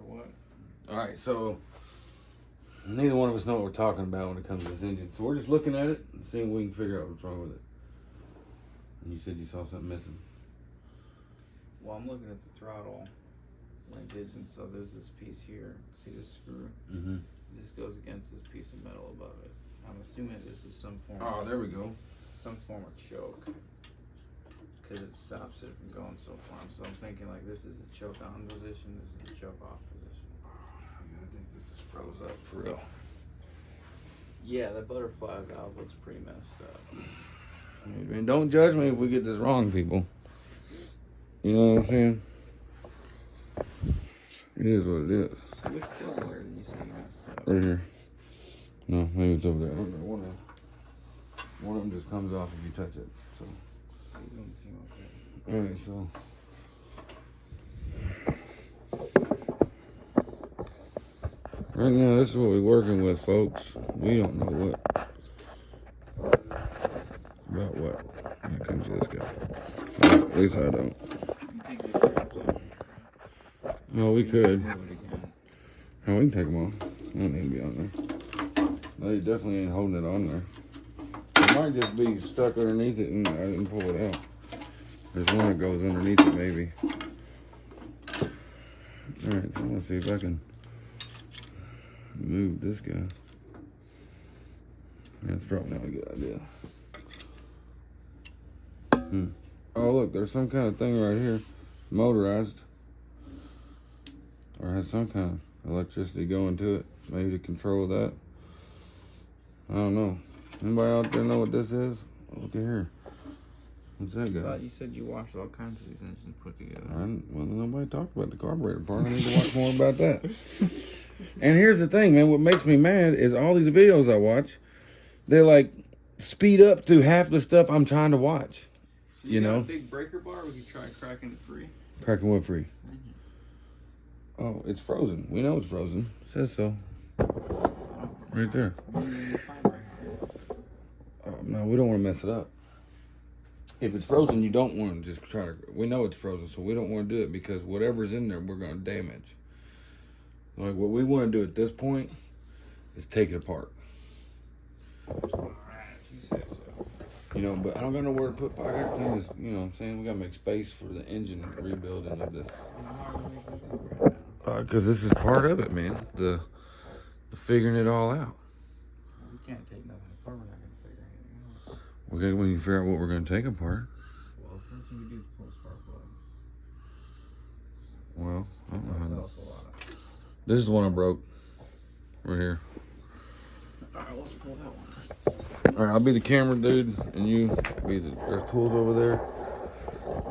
for what? All right, so neither one of us know what we're talking about when it comes to this engine. So we're just looking at it and seeing if we can figure out what's wrong with it. And you said you saw something missing. Well, I'm looking at the throttle linkage, and so there's this piece here. See this screw? Mm-hmm. This goes against this piece of metal above it. I'm assuming this is some form. Oh, there we go. Some form of choke, because it stops it from going so far. So I'm thinking like this is a choke on position. This is a choke off position. I think this is froze up for real. Yeah, the butterfly valve looks pretty messed up. I mean, don't judge me if we get this wrong, people. You know what I'm saying? It is what it is. So which firmware did you say you messed up? Right here. No, maybe it's over there. I don't know. One of them just comes off if you touch it. So. These ones seem okay. All right, so. Right now, this is what we're working with, folks. We don't know what. About what when it comes to this guy. At least I don't. You take these straps off? No, we could. Move it again. Oh, we can take them off. They don't need to be on there. No, you definitely ain't holding it on there. It might just be stuck underneath it and I didn't pull it out. There's one that goes underneath it, maybe. Alright, so let's see if I can move this guy. That's probably not a good idea. Oh, look, there's some kind of thing right here. Motorized. Or has some kind of electricity going to it. Maybe to control that. I don't know. Anybody out there know what this is? Look at here. What's that I guy? thought you said you washed all kinds of these engines put together. Well, nobody talked about the carburetor part. I need to watch more about that. And here's the thing, man. What makes me mad is all these videos I watch, they're like speed up through half the stuff I'm trying to watch. So you know? got a big breaker bar? We could try cracking it free. Cracking what free? Oh, it's frozen. We know it's frozen. It says so. Right there. No, we don't want to mess it up. If it's frozen, you don't want to just try to... We know it's frozen, so we don't want to do it because whatever's in there, we're going to damage. Like, what we want to do at this point is take it apart. Alright, you say so. You know, but I don't got nowhere to put fire. Everything is, you know what I'm saying? We got to make space for the engine rebuilding of this. Because this is part of it, man. The figuring it all out. We can't take nothing apart. We're not going to figure anything out. We can figure out what we're going to take apart. Well, first thing we do is pull a spark plug. Well, I don't know how Tell us a lot. This is the one I broke. Right here. Alright, let's pull that one. Alright, I'll be the camera dude, and you be the... There's tools over there.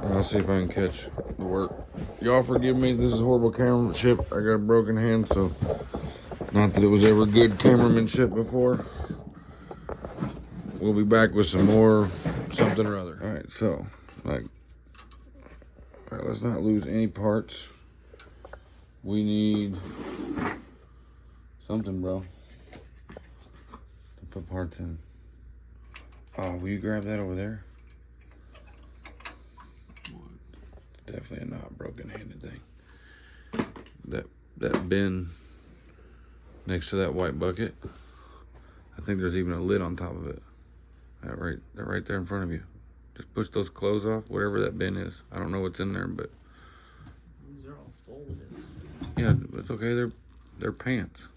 And I'll see if I can catch the work. Y'all forgive me, this is horrible cameramanship. I got a broken hand, so... Not that it was ever good cameramanship before. We'll be back with some more something or other. Alright, so, like... Alright, let's not lose any parts. We need... something, bro. To put parts in. Oh, will you grab that over there? Definitely a not broken-handed thing. That bin next to that white bucket. I think there's even a lid on top of it. That right there in front of you. Just push those clothes off, whatever that bin is. I don't know what's in there, but These are all folded. yeah, it's okay. They're pants.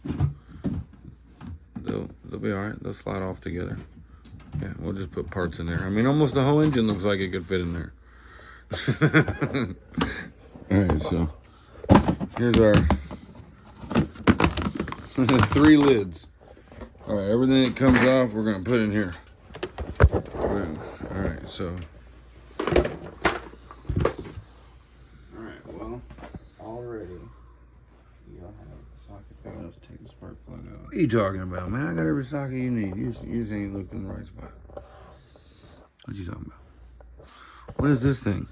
They'll be all right. They'll slide off together. Yeah, we'll just put parts in there. I mean, almost the whole engine looks like it could fit in there. Alright, so here's our 3 lids. Alright, everything that comes off, we're going to put in here. Alright, so. Alright, well, already you don't have a socket big enough to take the spark plug out. What are you talking about, man? I got every socket you need. You just ain't looked in the right spot. What you talking about? What is this thing?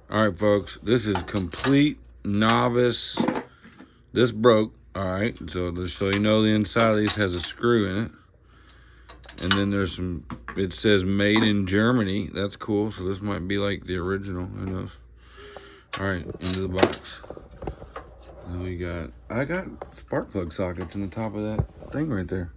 All right, folks, this is complete novice. This broke, all right, so just so you know, the inside of these has a screw in it. And then there's some It says made in Germany. That's cool. So this might be like the original. Who knows? All right, into the box. Then we got, I got spark plug sockets in the top of that thing right there.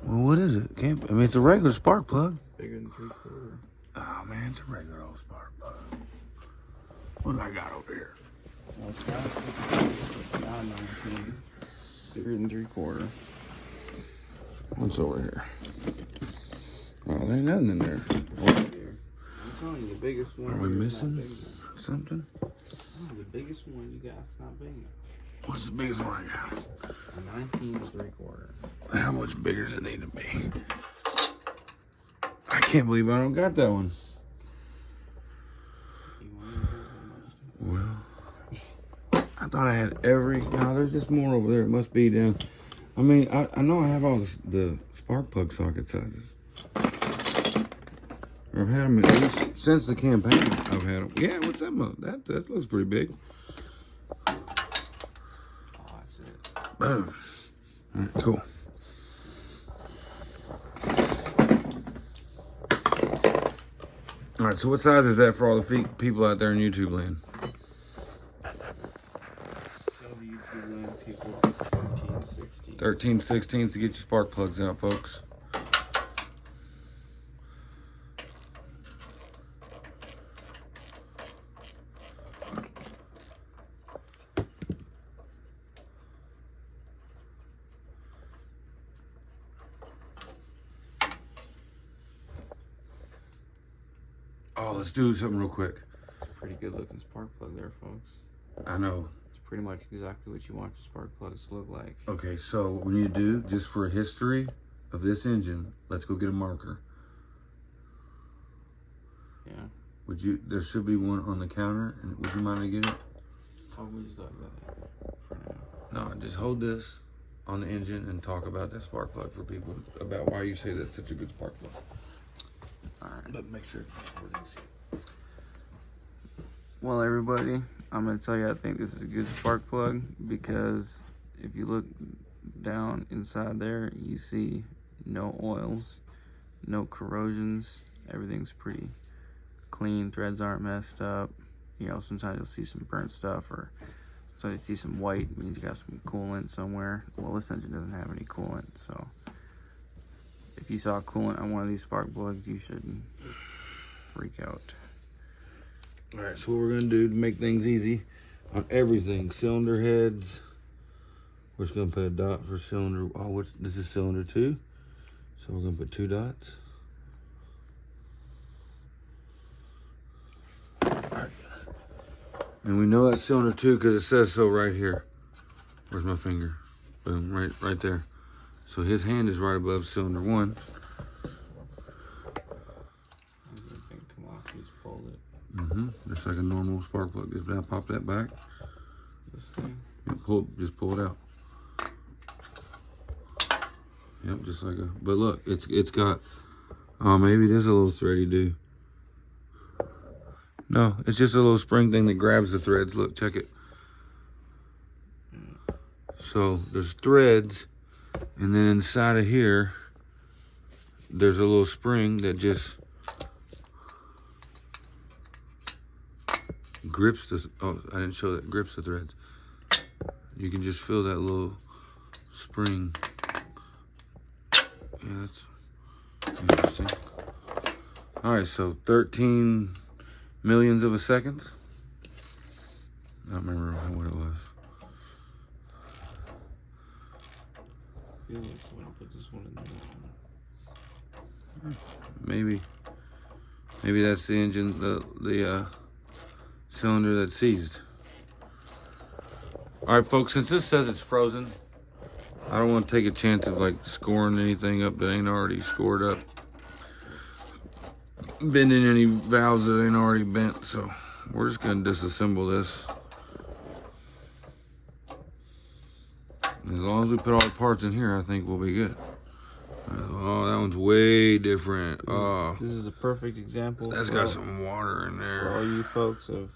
Well, what is it? I mean, it's a regular spark plug. Bigger than 3/4. Oh man, it's a regular old spark plug. What do I got over here? Well, it's not 19. Bigger than 3/4. What's over here? Oh, there ain't nothing in there. I'm telling you, the biggest one. Are we is not missing big enough. something? No, the biggest one you got is not big enough. What's the biggest one I got? A 19 3/4. How much bigger does it need to be? I can't believe I don't got that one. You want me to do that much? Well, I thought I had every. No, there's just more over there. It must be down. I mean, I know I have all the spark plug socket sizes. Or I've had them at least since the campaign. I've had them. Yeah, what's that? That looks pretty big. Oh, that's it. Boom. All right, cool. All right, so what size is that for all the people out there in YouTube land? Tell the YouTube land people 13, 16. 13, 16 to get your spark plugs out, folks. Oh, let's do something real quick. Pretty good looking spark plug there, folks. I know. It's pretty much exactly what you want your spark plugs to look like. Okay, so when you do, just for a history of this engine, let's go get a marker. Yeah. Would you? There should be one on the counter, and would you mind to get it? Oh, we just got that for now. No, just hold this on the engine and talk about that spark plug for people about why you say that's such a good spark plug. All right. But make sure everything's here. Well, everybody, I'm going to tell you I think this is a good spark plug because if you look down inside there, you see no oils, no corrosions. Everything's pretty clean. Threads aren't messed up. You know, sometimes you'll see some burnt stuff, or sometimes you see some white. It means you got some coolant somewhere. Well, this engine doesn't have any coolant, so if you saw coolant on one of these spark plugs, you shouldn't freak out. All right, so what we're gonna do to make things easy on everything, cylinder heads, we're just gonna put a dot for cylinder. Oh, this is cylinder 2, so we're gonna put 2 dots. All right. And we know that's cylinder 2 because it says so right here. Where's my finger? Boom, right there. So his hand is right above cylinder 1. Just like a normal spark plug. Just now pop that back. This thing? Yep, just pull it out. Yep, just like a. But look, it's got. Oh, maybe there's a little thready do. No, it's just a little spring thing that grabs the threads. Look, check it. So there's threads, and then inside of here, there's a little spring that just grips the. Oh, I didn't show that. Grips the threads. You can just feel that little spring. Yeah, that's interesting. All right, so 13 millions of a seconds. I don't remember what it was. Yeah, so I'll put this one in there. Maybe that's the engine, the cylinder that's seized. All right, folks, since this says it's frozen, I don't want to take a chance of like scoring anything up that ain't already scored up. Bending any valves that ain't already bent, so we're just gonna disassemble this. As long as we put all the parts in here, I think we'll be good. Oh, that one's way different. This is a perfect example. That's got some water in there. For all you folks of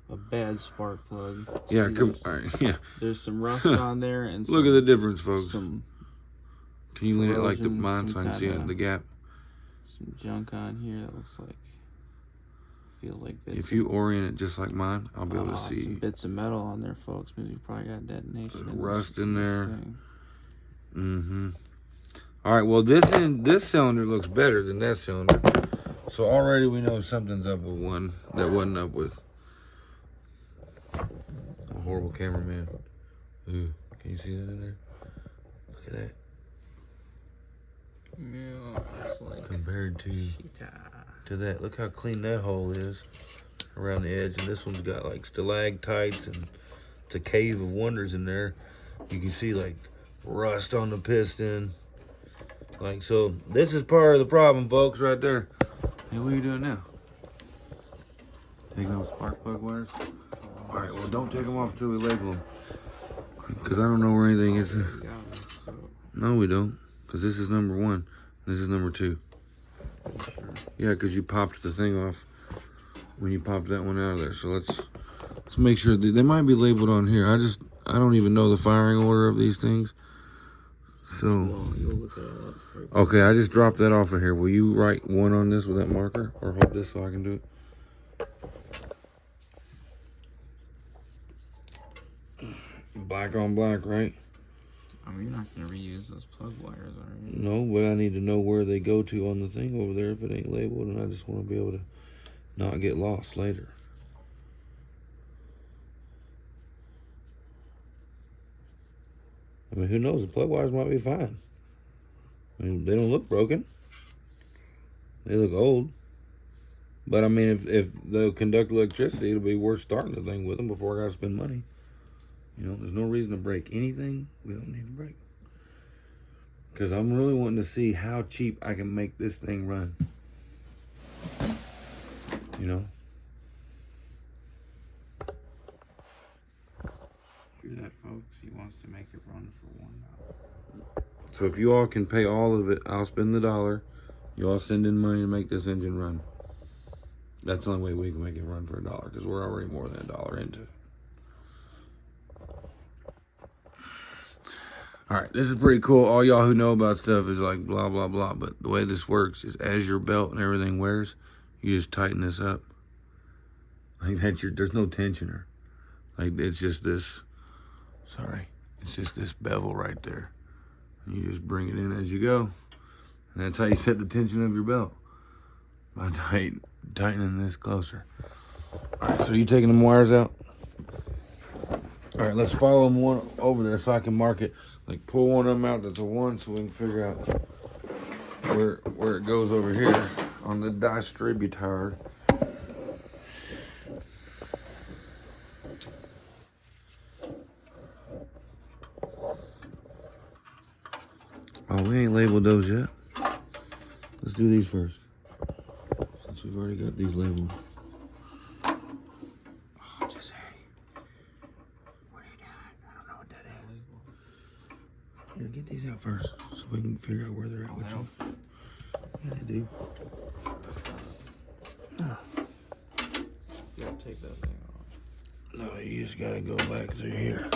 a bad spark plug. Yeah, See, all right, yeah. There's some rust on there, and look at the difference, folks. Some Can you lean it like the corrosion, mine so I can see it in the gap? Some junk on here that looks like, feels like bits. If you orient it just like mine, I'll be able to see. Some bits of metal on there, folks. Maybe you probably got detonation. There's rust in there. Mm-hmm. All right, well, this cylinder looks better than that cylinder. So already we know something's up with one that wasn't up with. A horrible cameraman. Ooh, can you see that in there? Look at that. Yeah, it's like compared to that. Look how clean that hole is around the edge. And this one's got like stalactites and it's a cave of wonders in there. You can see like rust on the piston. Like, so this is part of the problem, folks, right there. Hey, what are you doing now? Taking those spark plug wires? All right, well, don't take them off until we label them. Because I don't know where anything is. No, we don't. Because this is number 1. This is number 2. Yeah, because you popped the thing off when you popped that one out of there. So let's make sure. They might be labeled on here. I don't even know the firing order of these things. So, you'll look it all up. Okay, I just dropped that off of here. Will you write 1 on this with that marker? Or hold this so I can do it? Black on black, right? I mean, you're not going to reuse those plug wires, are you? No, but I need to know where they go to on the thing over there if it ain't labeled, and I just want to be able to not get lost later. I mean, who knows? The plug wires might be fine. I mean, they don't look broken. They look old. But, I mean, if they'll conduct electricity, it'll be worth starting the thing with them before I got to spend money. You know, there's no reason to break anything we don't need to break. Because I'm really wanting to see how cheap I can make this thing run. You know? Hear that, folks? He wants to make it run for $1. So if you all can pay all of it, I'll spend the $1. You all send in money to make this engine run. That's the only way we can make it run for $1, because we're already more than $1 into it. All right, this is pretty cool. All y'all who know about stuff is like blah, blah, blah. But the way this works is as your belt and everything wears, you just tighten this up. Like that's there's no tensioner. Like it's just this, it's just this bevel right there. And you just bring it in as you go. And that's how you set the tension of your belt. By tightening this closer. All right, so you taking them wires out? All right, let's follow them one over there so I can mark it. Like pull one of them out that's a 1 so we can figure out where it goes over here on the distributor. Oh, we ain't labeled those yet. Let's do these first. Since we've already got these labeled. Yeah, get these out first so we can figure out where they're at with you. Yeah, they do. You gotta take that thing off. No, you just gotta go back through here.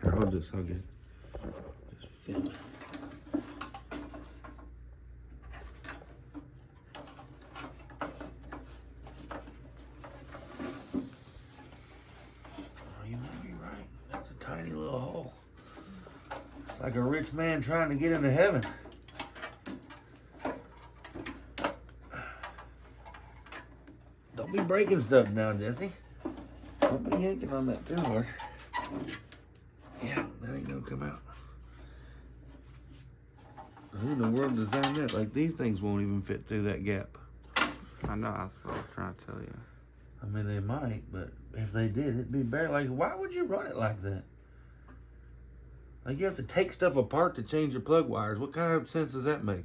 Here, hold this, I'll get it. Just film it. Tiny little hole. It's like a rich man trying to get into heaven. Don't be breaking stuff now, Jesse. Don't be yanking on that too hard. Yeah, that ain't gonna come out. Who in the world designed that? Like these things won't even fit through that gap. I know, that's what I was trying to tell you. I mean, they might, but if they did, it'd be bare. Like, why would you run it like that? Like, you have to take stuff apart to change your plug wires. What kind of sense does that make?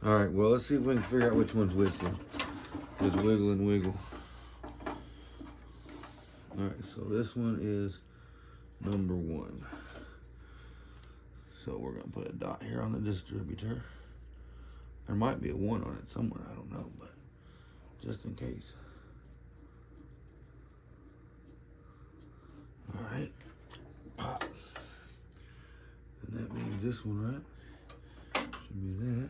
All right, well, let's see if we can figure out which one's which then. Just wiggle and wiggle. All right, so this one is number 1. So we're gonna put a dot here on the distributor. There might be a 1 on it somewhere, I don't know, but just in case. All right, pop. And that means this one, right? Should be that.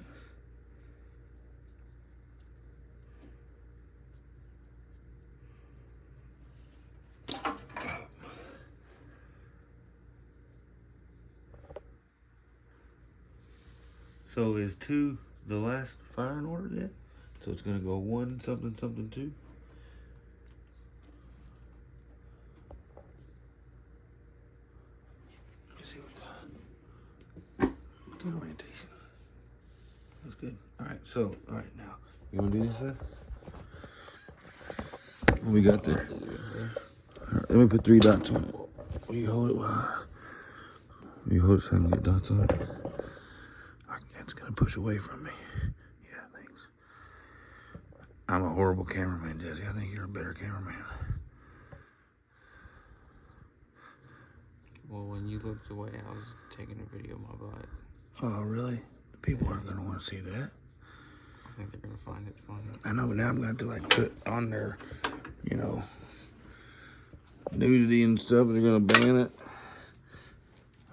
So is 2 the last firing order then? So it's gonna go 1 something something 2. Let me see what good orientation. That's good. All right. So all right now you wanna do this side? What we got there? All right, let me put 3 dots on it. Will you hold it? Will you hold it so I can get dots on it? It's gonna push away from me. Yeah, thanks. I'm a horrible cameraman, Jesse. I think you're a better cameraman. Well, when you looked away, I was taking a video of my butt. Oh, really? The people aren't gonna want to see that. I think they're gonna find it funny. I know, but now I'm gonna have to like put on their, you know, nudity and stuff. They're gonna ban it.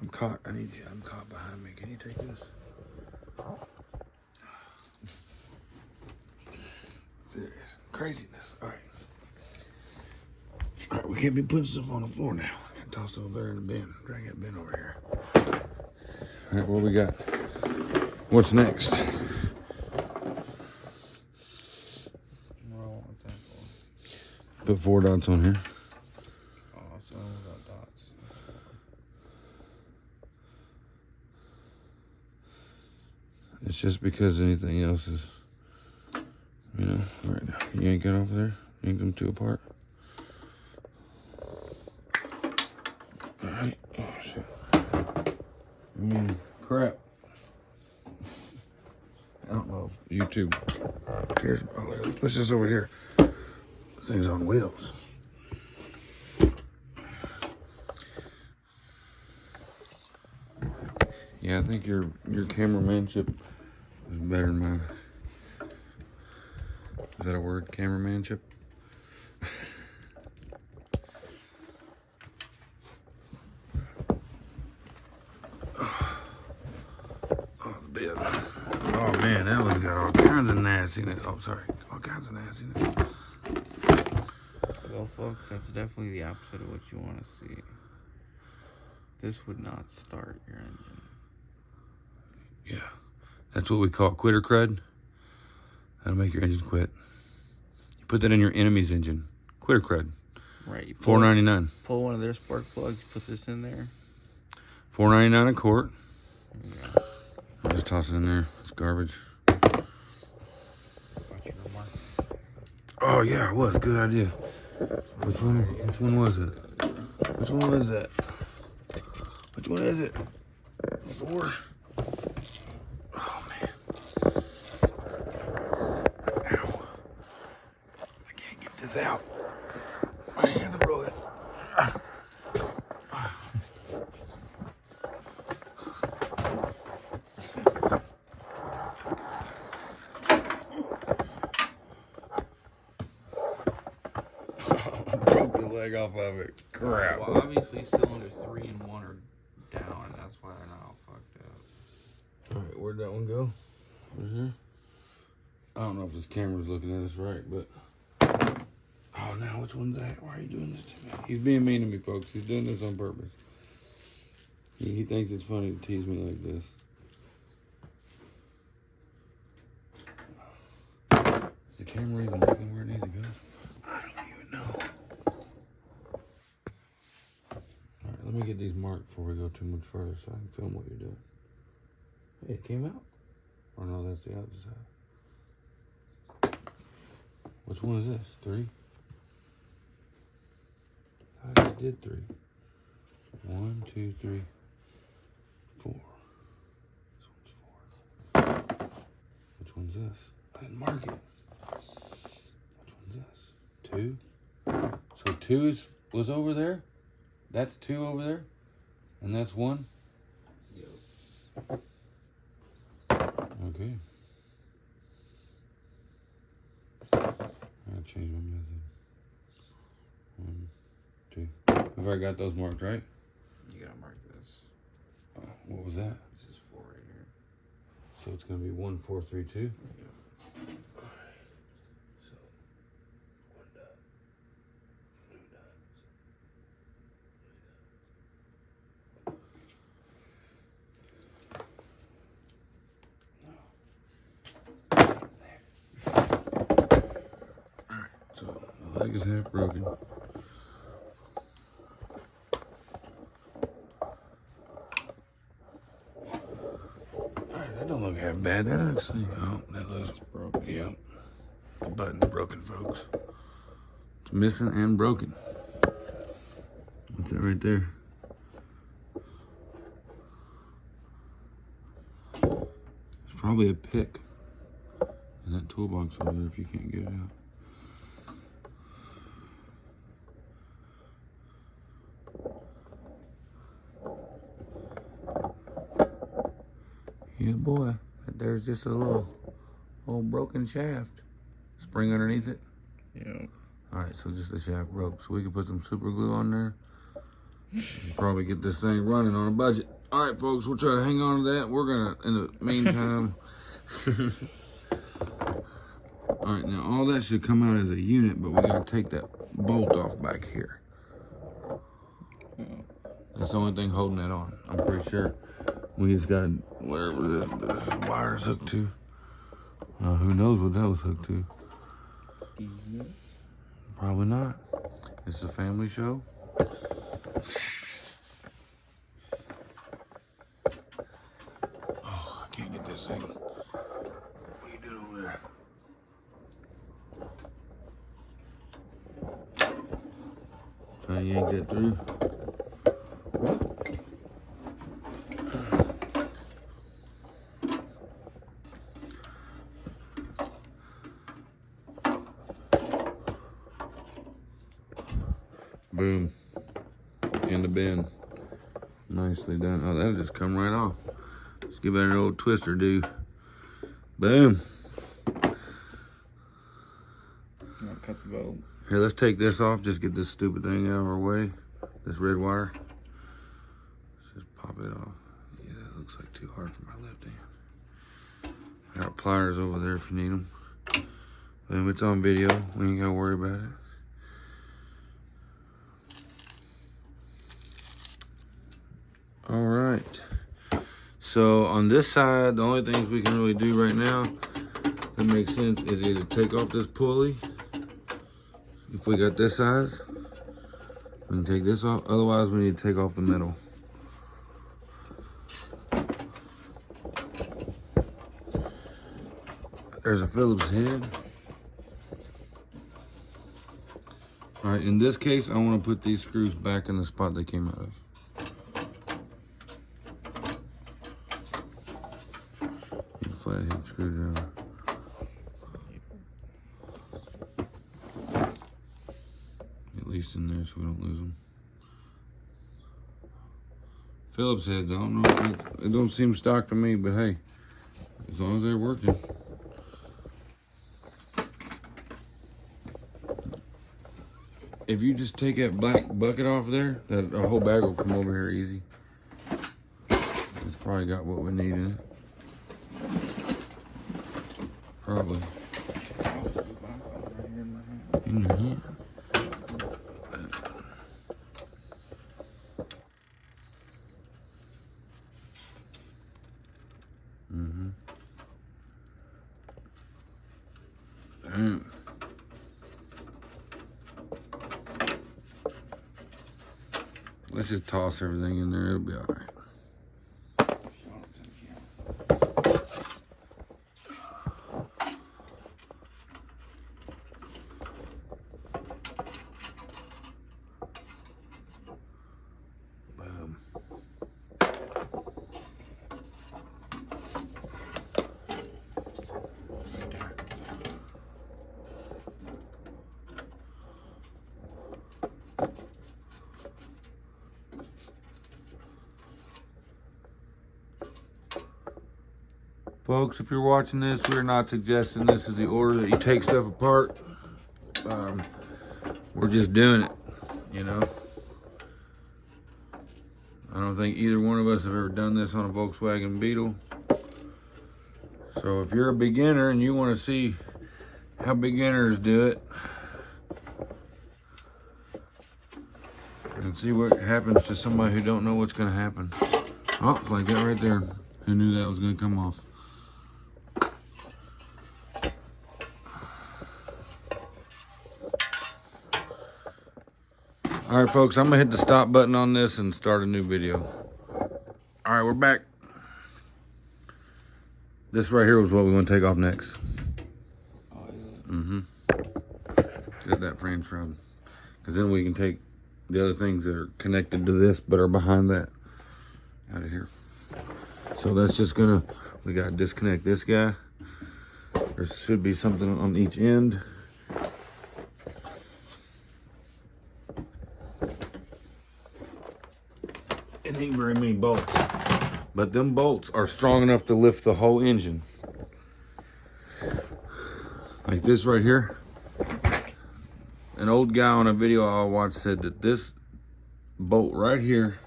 I'm caught. I need you. I'm caught behind me. Can you take this? Serious craziness. All right. All right. We can't be putting stuff on the floor now. I gotta toss it over there in the bin. Drag that bin over here. All right. What we got? What's next? Put 4 dots on here. Oh, so without dots. It's just because anything else is, you know, right now. You yank it off there, yank them 2 apart. All right. Oh, shit. Crap. I don't know if YouTube cares. Oh, let's put this over here. This thing's on wheels. Yeah, I think your cameramanship is better than mine. Is that a word? Cameramanship? Oh, the bed. Oh man, that one's got all kinds of nastiness. Oh, sorry. All kinds of nastiness. Well, folks, that's definitely the opposite of what you want to see. This would not start your engine. Yeah, that's what we call quitter crud. That'll make your engine quit. You put that in your enemy's engine. Quitter crud. Right. $4.99. Pull one of their spark plugs. You put this in there. $4.99 a quart. Yeah. I'll just toss it in there. It's garbage. Oh yeah, it was. Good idea. Which one was it? Which one was that? Which one is it? 4? Oh man. Ow. I can't get this out. My hands are broken. Broke the leg off of it. Crap. Well, obviously cylinder 3 and 1 are down. That's why they're not all fucked up. All right, where'd that one go? Right here. I don't know if this camera's looking at us right, but oh, now which one's that? Why are you doing this to me? He's being mean to me, folks. He's doing this on purpose. He thinks it's funny to tease me like this. Is the camera even looking where it needs to go? I don't even know. All right, let me get these marked before we go too much further so I can film what you're doing. Hey, it came out? Or no, that's the other side. Which one is this? 3? I just did 3. 1, 2, 3, 4. This one's 4. Which one's this? I didn't mark it. Which one's this? 2. So 2 was over there. That's 2 over there, and that's 1. Yep. I've already got those marked, right? You gotta mark this. Oh, what was that? This is 4 right here. So it's gonna be 1432. Yeah. So the leg is half broken. Alright, that don't look half bad. That actually, oh, that looks broken. Yeah. The button's broken, folks. It's missing and broken. That's it right there. It's probably a pick in that toolbox over there if you can't get it out. Yeah, boy. There's just a little broken shaft. Spring underneath it. Yeah. Alright, so just the shaft broke. So we can put some super glue on there. Probably get this thing running on a budget. Alright, folks, we'll try to hang on to that. We're gonna, in the meantime. Alright, now all that should come out as a unit, but we gotta take that bolt off back here. That's the only thing holding that on. I'm pretty sure. We just got whatever this wire's hooked to. Who knows what that was hooked to? These nuts? Probably not. It's a family show. Oh, I can't get this thing. What are you doing over there? Trying to yank that through. Boom. In the bin. Nicely done. Oh, that'll just come right off. Just give it an old twister, do. Boom. I'll cut the bolt. Here, let's take this off. Just get this stupid thing out of our way. This red wire. Just pop it off. Yeah, that looks like too hard for my left hand. I got pliers over there if you need them. Boom, it's on video. We ain't gotta worry about it. All right, so on this side, the only things we can really do right now that makes sense is either take off this pulley, if we got this size, we can take this off, otherwise we need to take off the middle. There's a Phillips head. All right, in this case, I want to put these screws back in the spot they came out of. Flathead screwdriver. At least in there so we don't lose them. Phillips heads, I don't know if it don't seem stock to me, but hey, as long as they're working. If you just take that black bucket off there, that a whole bag will come over here easy. It's probably got what we need in it. Probably. In your hand. Mm-hmm. Damn. Let's just toss everything in there. It'll be all right. Folks, if you're watching this, we're not suggesting this is the order that you take stuff apart. We're just doing it, you know. don't think either one of us have ever done this on a Volkswagen Beetle. So if you're a beginner and you want to see how beginners do it and see what happens to somebody who don't know what's going to happen. Oh, like that right there. Who knew that was going to come off? All right, folks, I'm gonna hit the stop button on this and start a new video. All right, we're back. This right here was what we want to take off next. Oh, yeah. Mm-hmm. Get that frame shroud. Because then we can take the other things that are connected to this but are behind that out of here. So that's just gonna, we gotta disconnect this guy. There should be something on each end. It ain't very many bolts, but them bolts are strong enough to lift the whole engine. Like this right here. An old guy on a video I watched said that this bolt right here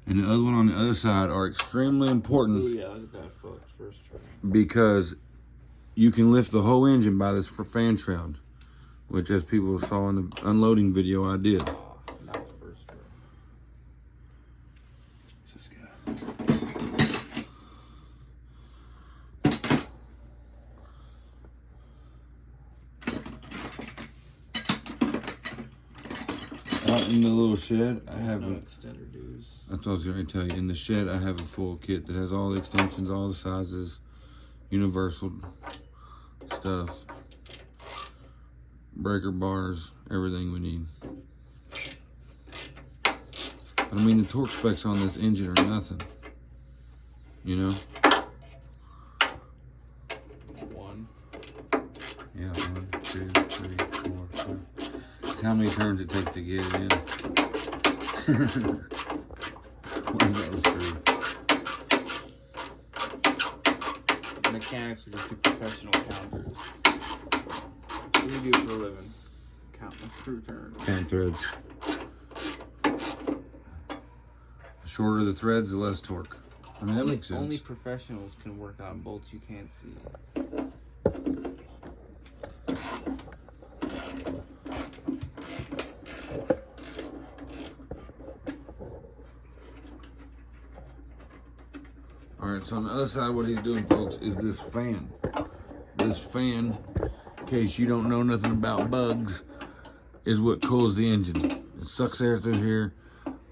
and the other one on the other side are extremely important. Oh, yeah, look at that, folks. First try. Because you can lift the whole engine by this fan shroud, which, as people saw in the unloading video, I did. Oh, not the first try. This guy. Out in the little shed, I have No a. extender dues. That's what I was going to tell you. In the shed, I have a full kit that has all the extensions, all the sizes, universal stuff, breaker bars, everything we need. But I mean, the torque specs on this engine are nothing. You know? One. Yeah, 1, 2, 3, 4, 5. That's how many turns it takes to get it in. One of those 3. Mechanics are just professional counters. What do you do for a living? Counting screw turns. Count threads. The shorter the threads, the less torque. I mean, that makes sense. Only professionals can work on bolts you can't see. Alright, so on the other side, what he's doing, folks, is this fan. This fan, in case you don't know nothing about bugs, is what cools the engine. It sucks air through here,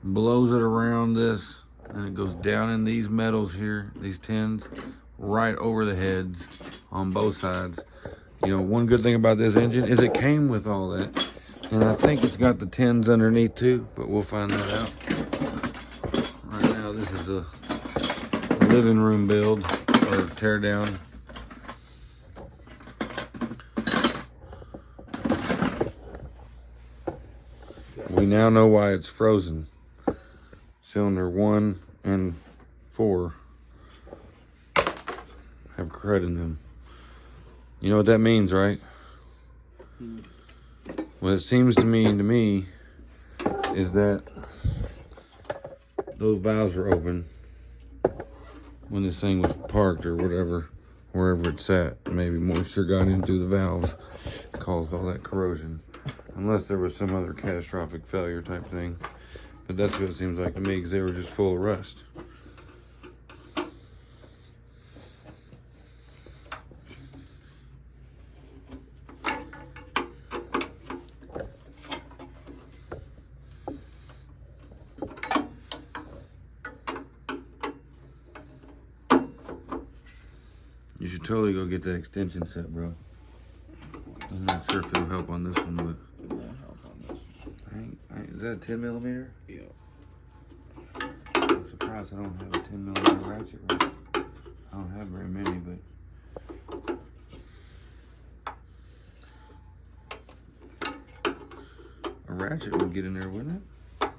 blows it around this, and it goes down in these metals here, these tins, right over the heads on both sides. You know, one good thing about this engine is it came with all that. And I think it's got the tins underneath too, but we'll find that out. Right now, this is the living room build or tear down. We now know why it's frozen. Cylinder 1 and 4 have crud in them. You know what that means, right? What it seems to mean to me is that those valves were open when this thing was parked or whatever, wherever it's at. Maybe moisture got in through the valves, caused all that corrosion. Unless there was some other catastrophic failure type thing. But that's what it seems like to me, because they were just full of rust. You should totally go get that extension set, bro. I'm not sure if it'll help on this one, but It won't help on this. is that a 10 millimeter? Yeah. I'm surprised I don't have a 10 millimeter ratchet right. I don't have very many, but a ratchet would get in there, wouldn't it? I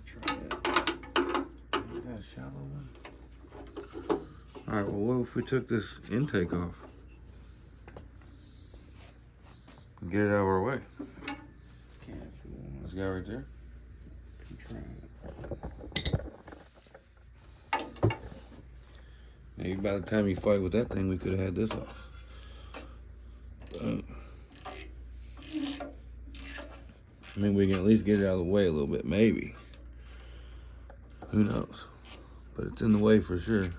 tried it. You got a shallow one. All right. Well, what if we took this intake off? Get it out of our way. Can't if you want. This guy right there. by the time you fight with that thing, we could have had this off. I mean, we can at least get it out of the way a little bit, maybe. Who knows? But it's in the way for sure.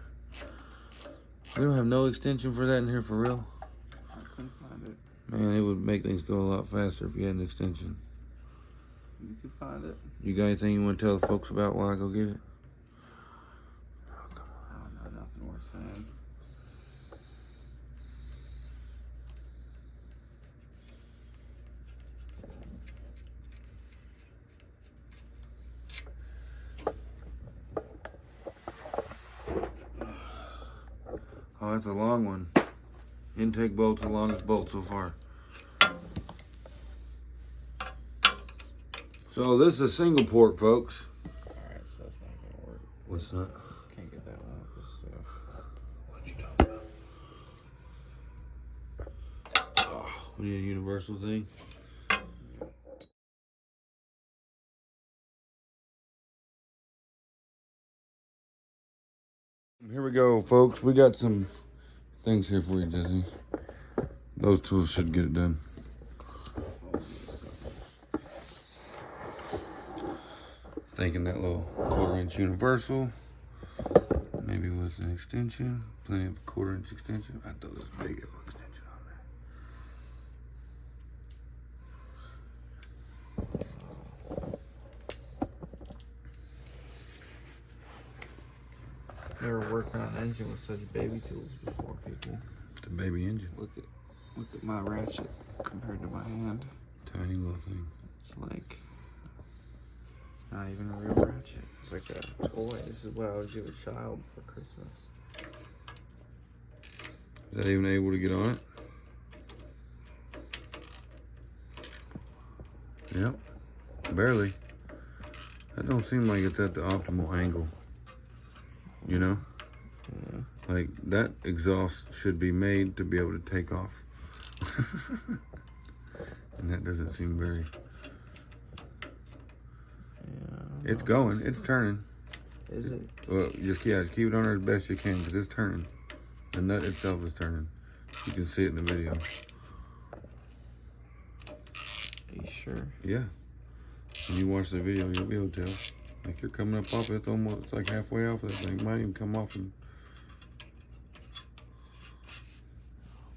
We don't have no extension for that in here for real. I couldn't find it. Man, it would make things go a lot faster if you had an extension. You could find it. You got anything you want to tell the folks about while I go get it? I don't know, nothing worth saying. Oh, that's a long one. Intake bolt's the longest bolt so far. So this is a single port, folks. Alright, so that's not gonna work. What's that? Can't get that one with this stuff. What you talking about? Oh, we need a universal thing. Here we go, folks. We got some things here for you, Jesse. Those tools should get it done. Thinking that little 1/4-inch universal, maybe with an extension, plenty of 1/4-inch extension. I thought this big old extension on there. Never worked on an engine with such baby tools before, people. It's a baby engine. Look at my ratchet compared to my hand. Tiny little thing. It's like, it's not even a real ratchet. It's like a toy. This is what I would give a child for Christmas. Is that even able to get on it? Yep, barely. That don't seem like it's at the optimal angle. You know? Yeah. Like, that exhaust should be made to be able to take off. And that doesn't seem very... Yeah. It's going, it's turning. Is it? Well, just keep it on there as best you can, because it's turning. The nut itself is turning. You can see it in the video. Are you sure? Yeah. When you watch the video, you'll be able to tell. Like, you're coming up off it, it's like halfway off of that thing. Might even come off and...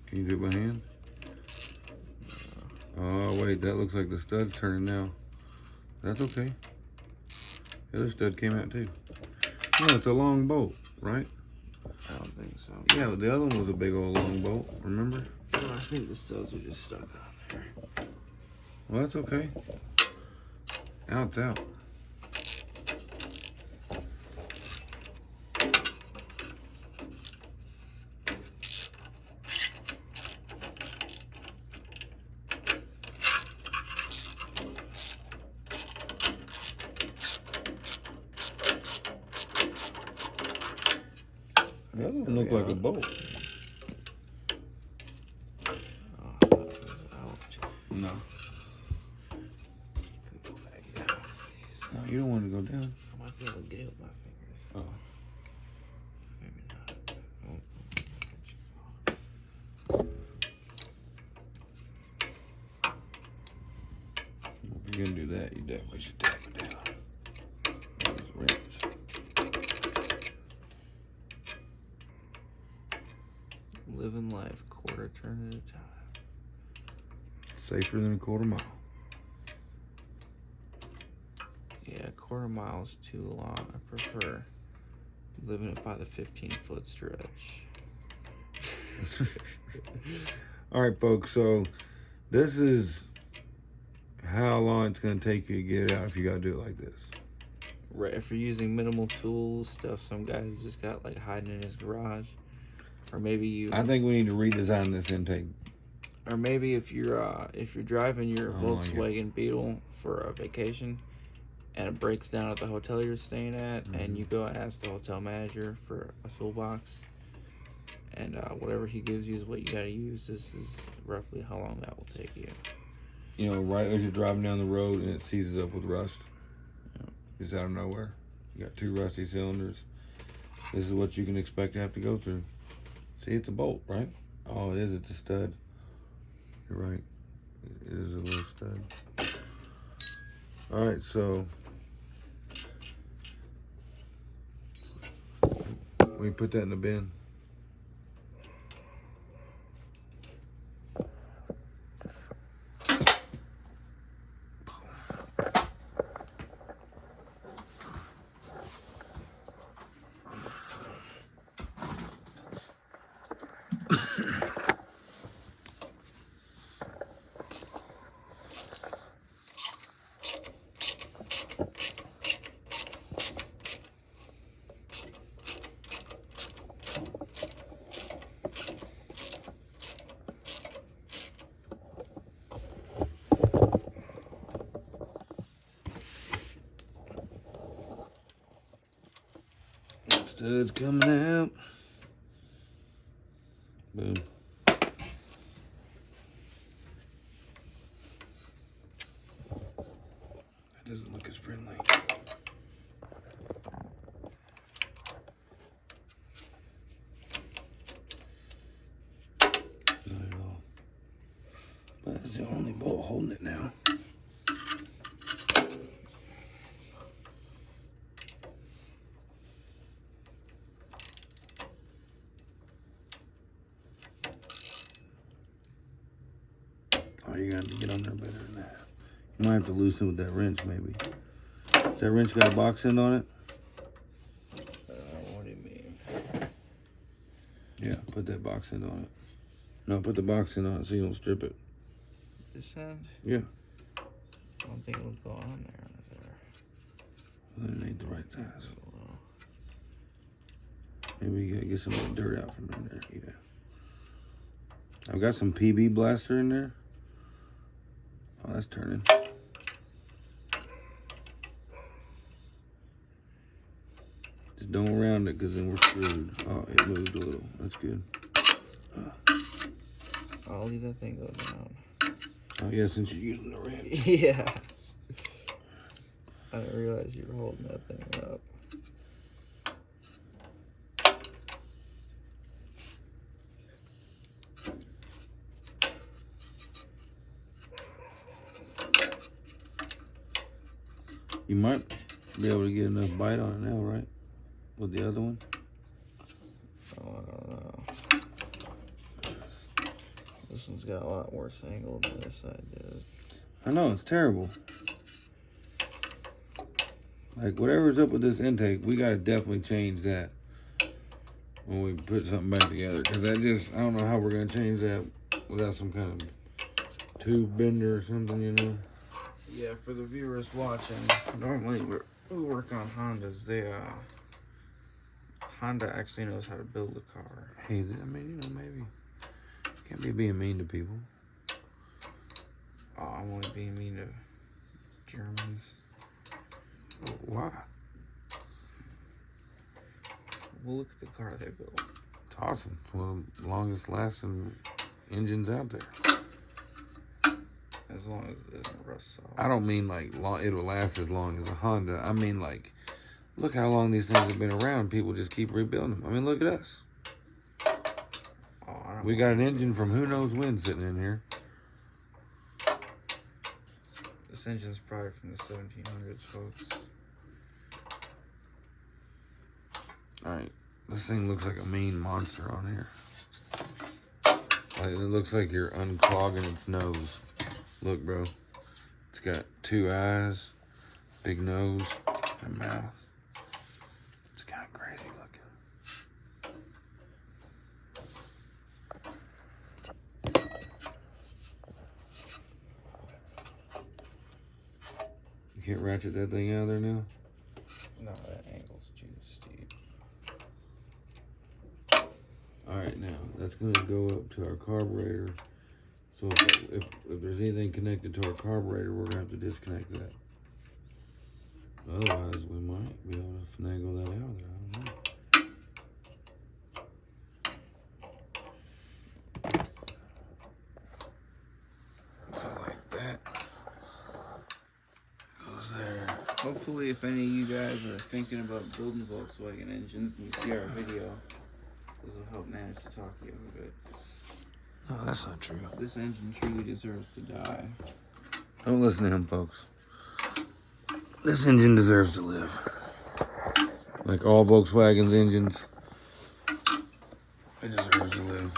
Can you do it by hand? Oh, wait, that looks like the stud's turning now. That's okay. The other stud came out too. No, it's a long bolt, right? I don't think so. Yeah, the other one was a big old long bolt, remember? No, I think the studs are just stuck on there. Well, that's okay. Out's out. The other one looked like a bolt. Oh, I thought it was out. No. Can we go back down, please? No, you don't want to go down. I might be able to get it with my fingers. Oh. Maybe not. If you're gonna do that, you definitely should tap it down. Those rims. Living life, quarter turn at a time. Safer than a 1/4 mile. Yeah, a 1/4 mile is too long. I prefer living it by the 15-foot stretch. All right, folks. So this is how long it's gonna take you to get it out if you gotta do it like this. Right, if you're using minimal tools, stuff some guys just got like hiding in his garage. Or maybe you... I think we need to redesign this intake. Or maybe if you're driving your I don't like Volkswagen Beetle for a vacation and it breaks down at the hotel you're staying at, and you go ask the hotel manager for a toolbox, and whatever he gives you is what you gotta use. This is roughly how long that will take you. You know, right as you're driving down the road and it seizes up with rust. Yep. Just out of nowhere. You got 2 rusty cylinders. This is what you can expect to have to go through. See, it's a bolt, right? Oh, it is. It's a stud. You're right. It is a little stud. All right, so we put that in the bin. Studs coming out. Boom. That doesn't look as friendly. Not at all. But it's the only bolt holding it now. Oh, you're gonna have to get on there better than that. You might have to loosen with that wrench, maybe. Does that wrench got a box end on it? What do you mean? Yeah, put that box end on it. No, put the box end on it so you don't strip it. This end? Yeah. I don't think it would go on there. Well, then it ain't the right size. Maybe you gotta get some of the dirt out from in there. Yeah. I've got some PB blaster in there. Oh, that's turning. Just don't round it, because then we're screwed. Oh, it moved a little. That's good. I'll leave that thing go down. Oh, yeah, since you're using the wrench. Yeah. I didn't realize you were holding that thing up. You might be able to get enough bite on it now, right? With the other one? Oh, I don't know. This one's got a lot worse angle than this side did. I know, it's terrible. Like, whatever's up with this intake, we gotta definitely change that when we put something back together. Because I don't know how we're gonna change that without some kind of tube bender or something, you know? Yeah, for the viewers watching, normally we work on Hondas. Honda actually knows how to build a car. Hey, I mean, you know, maybe. Can't be being mean to people. Oh, I want to be mean to Germans. Why? Well, look at the car they built. It's awesome. It's one of the longest lasting engines out there. As long as it doesn't rust solid. I don't mean like it'll last as long as a Honda. I mean like, look how long these things have been around. People just keep rebuilding them. I mean, look at us. Oh, We got an engine from who knows when sitting in here. This engine's probably from the 1700s, folks. Alright, this thing looks like a mean monster on here. Like, it looks like you're unclogging its nose. Look, bro. It's got 2 eyes, big nose, and mouth. It's kind of crazy looking. You can't ratchet that thing out of there now? No, that angle's too steep. Alright, now, that's going to go up to our carburetor. So if there's anything connected to our carburetor, we're going to have to disconnect that. Otherwise, we might be able to finagle that out of there. I don't know. So like that goes there. Hopefully, if any of you guys are thinking about building Volkswagen engines and you see our video, This will help manage to talk you a bit. No, that's not true. This engine truly deserves to die. Don't listen to him, folks. This engine deserves to live. Like all Volkswagen's engines, it deserves to live.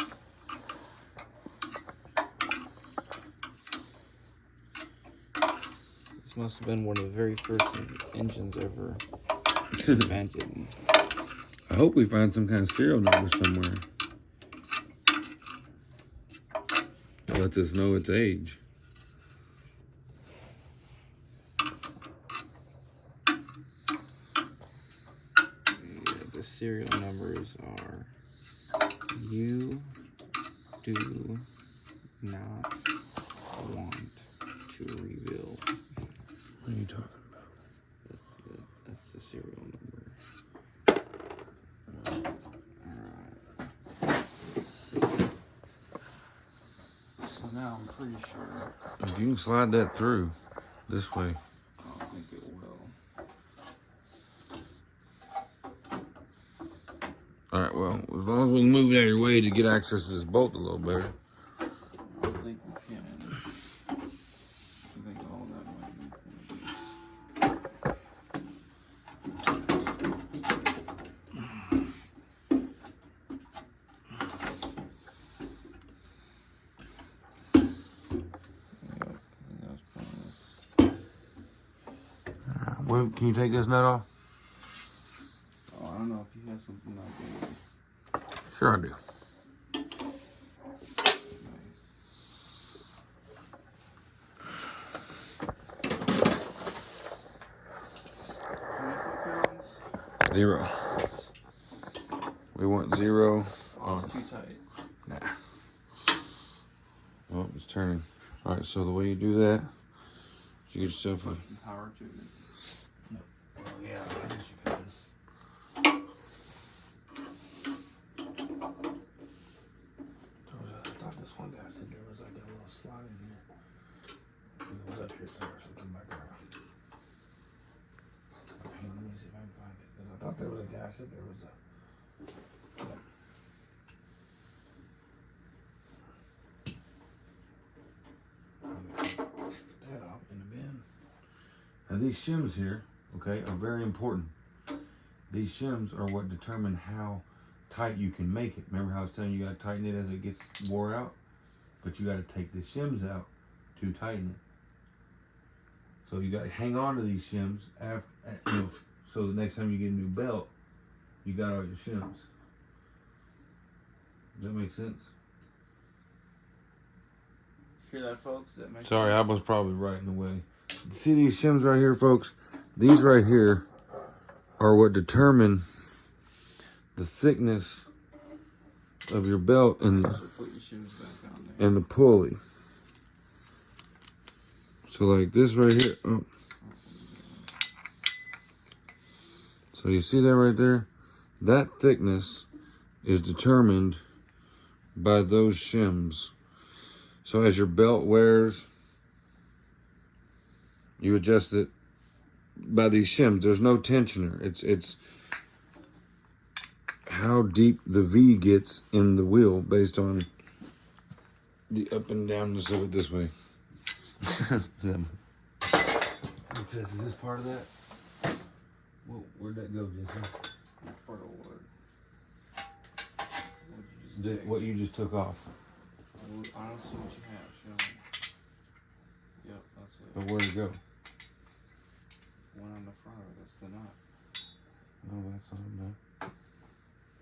This must have been one of the very first engines ever invented. I hope we find some kind of serial number somewhere. Let us know its age. The serial numbers are you do not want to reveal. What are you talking about? That's the serial number. Alright. So now I'm pretty sure. If you can slide that through this way. I don't think it will. Alright, well, as long as we can move it out of your way to get access to this bolt a little better. I don't think we can. I think all that might be Can you take this nut off? Oh, I don't know if you have something like that. Sure I do. Nice. 0. We want 0 Oh, it's on. too tight. Nah. Oh, it's turning. Alright, so the way you do that, you get yourself a. Power to it. Oh, yeah, I guess you can. I thought this one guy said there was like a little slot in here. It was up here somewhere, so come back around. Okay, let me see if I can find it. Because I thought there was a guy said there was a. That off in the bin. Now these shims here, okay, are very important. These shims are what determine how tight you can make it. Remember how I was telling you, you got to tighten it as it gets wore out? But you got to take the shims out to tighten it. So you got to hang on to these shims after, so the next time you get a new belt, you got all your shims. Does that make sense? Hear that, folks? That makes Sorry, sense. I was probably right in the way. See these shims right here, folks? These right here are what determine the thickness of your belt and So put your shoes back on there. the pulley. So like this right here. Oh. So you see that right there? That thickness is determined by those shims. So as your belt wears, you adjust it by these shims. There's no tensioner. It's how deep the V gets in the wheel based on the up and downness of it this way. It says, is this part of that? Well, where'd that go, Jason? Part of what? What you just took off. Well, I don't see what you have. Show me. Yep, that's it. But where'd it go? One on the front of it. That's the nut. No, that's not enough.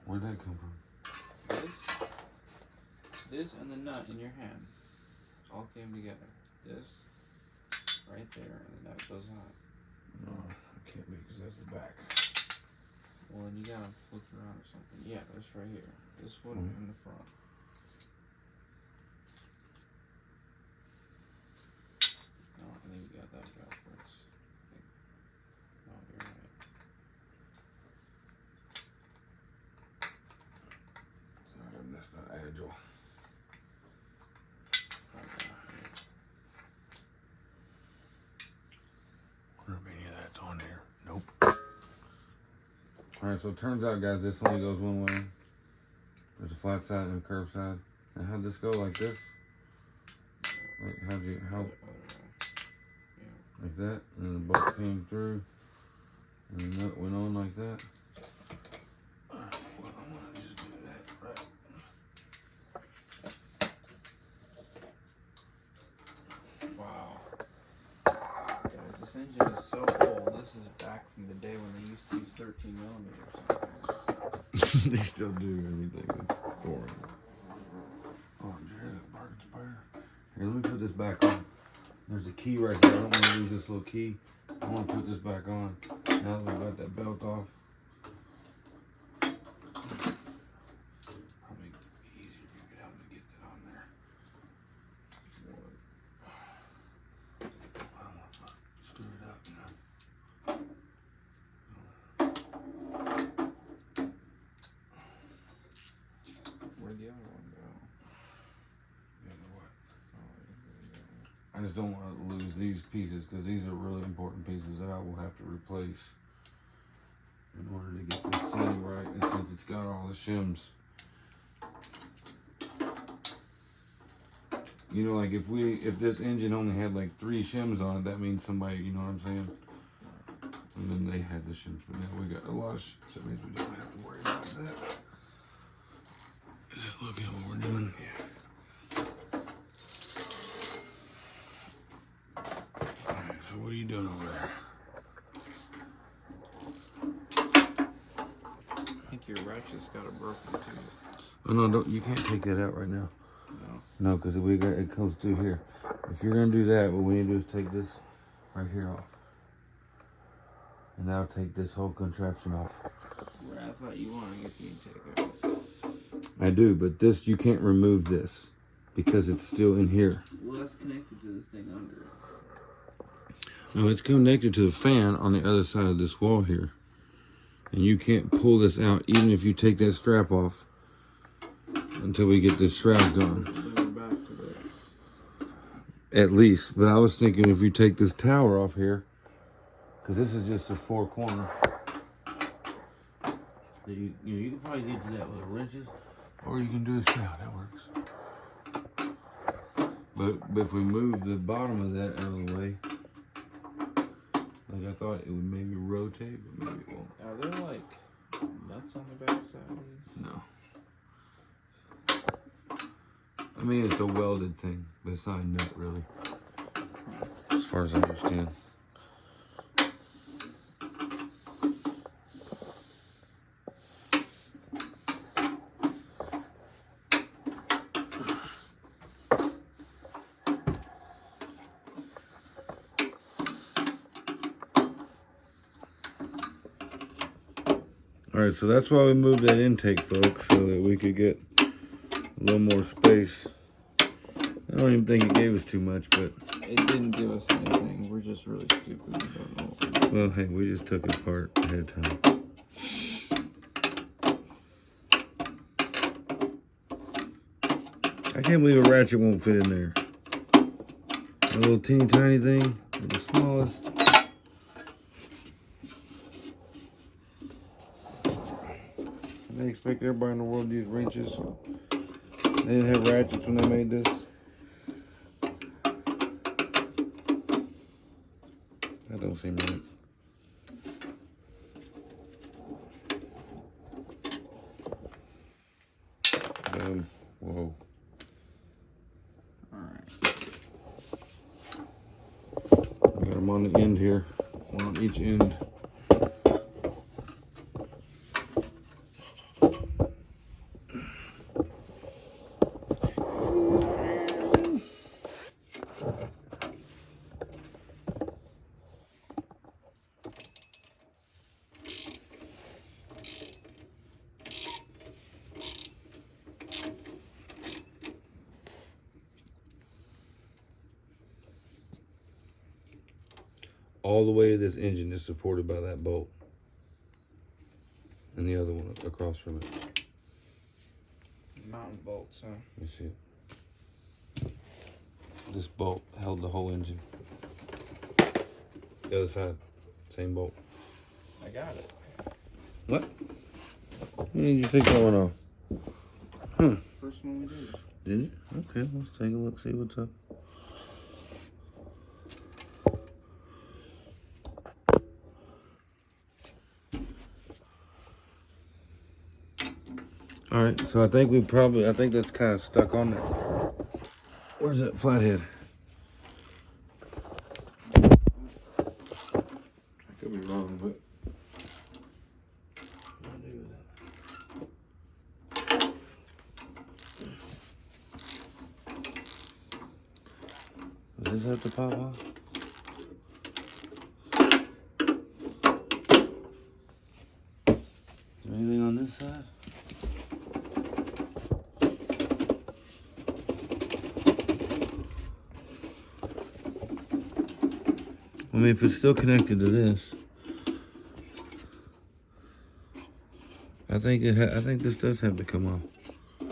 Where'd that come from? This and the nut in your hand all came together. This right there, and the nut goes on. No, it can't be because that's the back. Well, then you gotta flip it around or something. Yeah, that's right here. This one in the front. No, I think you got that backwards. No, you're right. Sorry, that's not agile. Wonder if any of that's on here. Nope. Alright, so it turns out, guys, this only goes one way. There's a flat side and a curved side. Now how'd this go like this? Like like that, and then the bolt came through, and the nut went on like that. Alright, well, I'm gonna just do that, right? Wow. Guys, this engine is so old. This is back from the day when they used to use 13 millimeters. They still do everything. It's boring. Oh, did you hear that barking spider? Here, let me put this back on. There's a key right there. I don't want to lose this little key. I want to put this back on. Now that we got that belt off. Probably be easier if you could help me get that on there. I don't want to screw it up, you know. Where'd the other one go? I just don't want to lose these pieces because these are really important pieces that I will have to replace in order to get this thing right. And since it's got all the shims, you know, like if this engine only had like 3 shims on it, that means somebody, you know what I'm saying? And then they had the shims, but now we got a lot of shims. That means we don't have to worry about that. Is that looking at what we're doing? Yeah. So what are you doing over there? I think your ratchet's got a broken tooth. Oh no, don't, you can't take that out right now. No? No, because it comes through here. If you're gonna do that, what we need to do is take this right here off. And that'll take this whole contraption off. Well, I thought you wanted to get the intake out. I do, but this, you can't remove this because it's still in here. Well, that's connected to the thing under it. No, it's connected to the fan on the other side of this wall here. And you can't pull this out even if you take that strap off until we get this strap gone. So we're back to this. At least. But I was thinking if you take this tower off here, because this is just a 4-corner. You can probably get to that with wrenches, or you can do a strap. That works. But if we move the bottom of that out of the way, like I thought it would maybe rotate, but maybe it won't. Are there like nuts on the back side of these? No. I mean, it's a welded thing, but it's not a nut really, as far as I understand. All right, so that's why we moved that intake, folks, so that we could get a little more space. I don't even think it gave us too much, but... It didn't give us anything. We're just really stupid. We don't know what we're doing. Well, hey, we just took it apart ahead of time. I can't believe a ratchet won't fit in there. A little teeny tiny thing, the smallest. They expect everybody in the world to use wrenches. They didn't have ratchets when they made this. That don't seem right. Whoa. Alright. Got them on the end here. One on each end. All the way to this engine is supported by that bolt. And the other one across from it. Mountain bolts, huh? Let me see it. This bolt held the whole engine. The other side, same bolt. I got it. What? When did you take that one off? Huh. First one we did. Did you? Okay, let's take a look, see what's up. All right, so I think that's kind of stuck on there. Where's that flathead? I could be wrong, but does this have to pop off? Is there anything on this side? I mean, if it's still connected to this, I think this does have to come off. I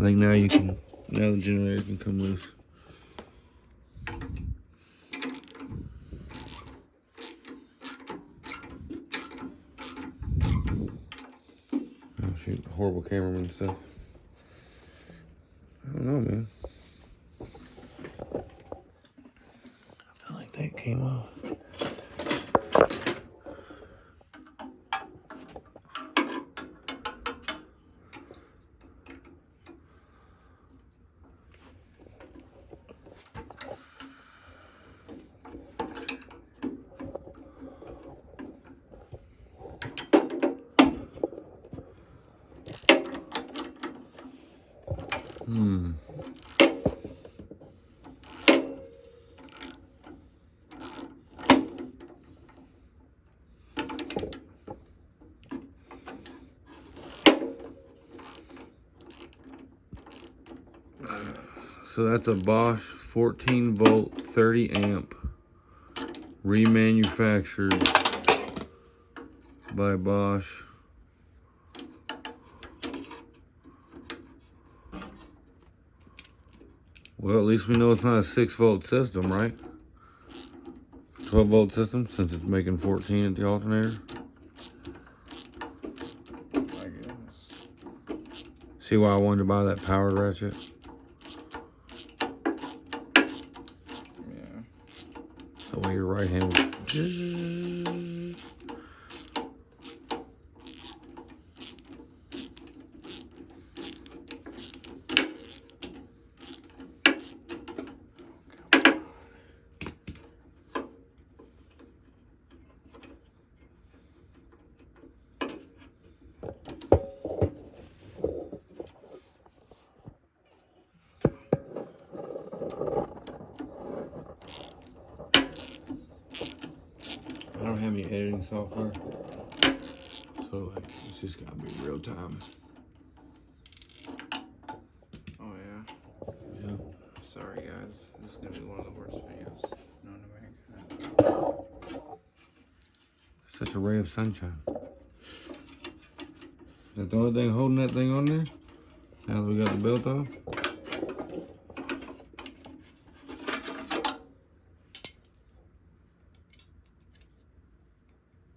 think now the generator can come loose. Oh shoot, horrible cameraman stuff. I don't know, man. I feel like that came off. So that's a Bosch 14 volt 30 amp remanufactured by Bosch. Well, at least we know it's not a 6 volt system, right? 12 volt system, since it's making 14 at the alternator. I guess. See why I wanted to buy that powered ratchet? Yeah. That way your right hand would... I don't have any editing software, so like it's just gotta be real time. Oh yeah. Yeah. Sorry guys, this is gonna be one of the worst videos known to mankind. Such a ray of sunshine. Is that the only thing holding that thing on there? Now that we got the belt off?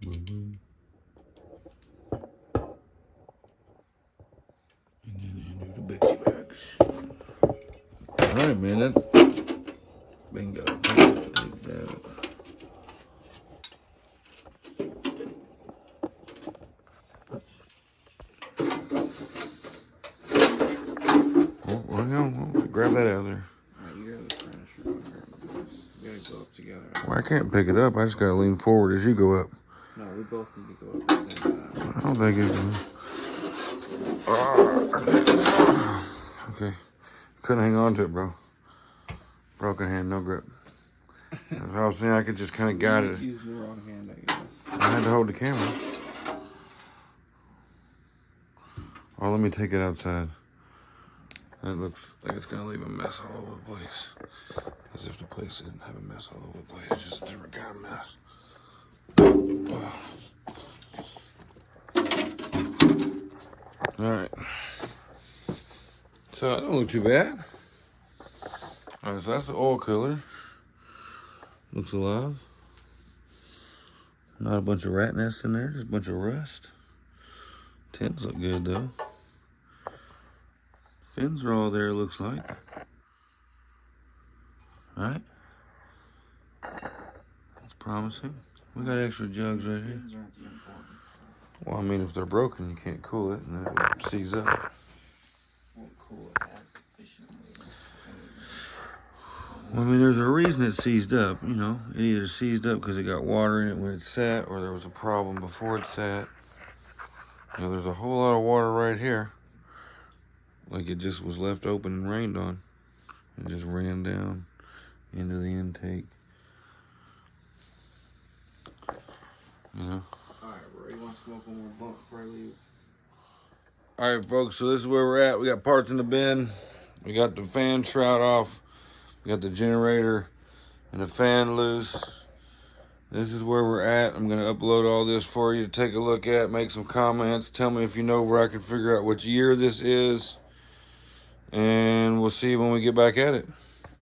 Boom, boom. And then undo the Bixie bags. Alright, man, that's bingo. Take that. Grab that out of there. Alright, you grab this furniture. I'll grab this. We gotta go up together. Well, I can't pick it up. I just gotta lean forward as you go up. No, we both need to go up at the same time. I don't think it's... Okay. Couldn't hang on to it, bro. Broken hand, no grip. As I was saying, I could just kind of guide it. Use the wrong hand, I guess. I had to hold the camera. Oh, let me take it outside. That looks like it's gonna leave a mess all over the place. As if the place didn't have a mess all over the place. It's just a different kind of mess. Alright. So, that don't look too bad. Alright, so that's the oil cooler. Looks alive. Not a bunch of rat nests in there, just a bunch of rust. Tins look good though. Fins are all there, looks like. Right? That's promising. We got extra jugs right here. Well, I mean, if they're broken, you can't cool it, and it will seize up. Won't cool it as efficiently. Well, I mean, there's a reason it seized up, you know. It either seized up because it got water in it when it sat, or there was a problem before it sat. You know, there's a whole lot of water right here. Like it just was left open and rained on. It just ran down into the intake. You know? Alright, Roy, you want to smoke one more blunt before I leave? Alright, folks, so this is where we're at. We got parts in the bin. We got the fan shroud off. We got the generator and the fan loose. This is where we're at. I'm going to upload all this for you to take a look at, make some comments. Tell me if you know where I can figure out which year this is. And we'll see you when we get back at it.